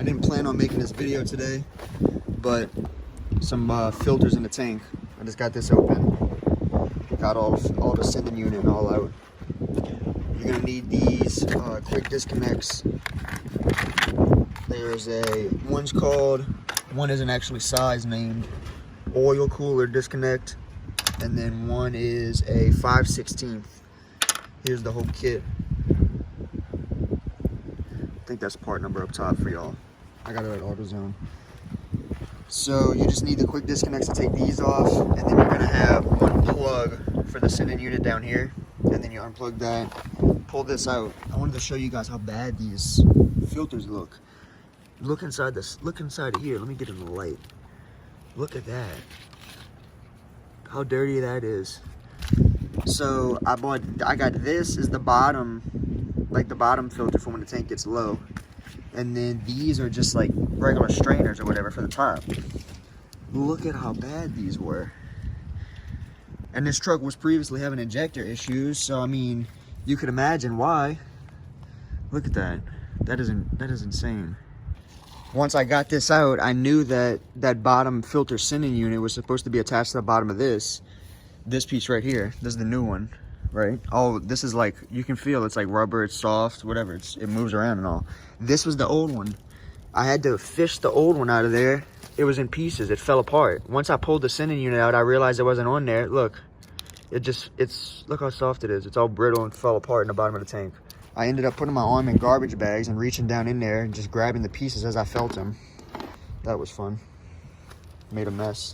I didn't plan on making this video today, but some filters in the tank. I just got this open. Got all the sending unit and all out. You're gonna need these quick disconnects. There's one isn't actually size named, oil cooler disconnect, and then one is a 5/16. Here's the whole kit. I think that's part number up top for y'all. I got it at AutoZone. So you just need the quick disconnects to take these off, and then you're gonna have one plug for the sending unit down here, and then you unplug that, pull this out. I wanted to show you guys how bad these filters look. Look inside this, look inside of here. Let me get in the light. Look at that. How dirty that is. So I got this is the bottom, like the bottom filter for when the tank gets low. And then these are just like regular strainers or whatever for the top. Look at how bad these were. And this truck was previously having injector issues, so I mean, you could imagine why. Look at that. That is insane. Once I got this out, I knew that that bottom filter sending unit was supposed to be attached to the bottom of this piece right here. This is the new one, right? Oh, this is like, you can feel it's like rubber, it's soft, whatever, it moves around and all. This was the old one. I had to fish the old one out of there. It was in pieces, it fell apart. Once I pulled the sending unit out, I realized it wasn't on there. Look, look how soft it is. It's all brittle and fell apart in the bottom of the tank. I ended up putting my arm in garbage bags and reaching down in there and just grabbing the pieces as I felt them. That was fun. Made a mess.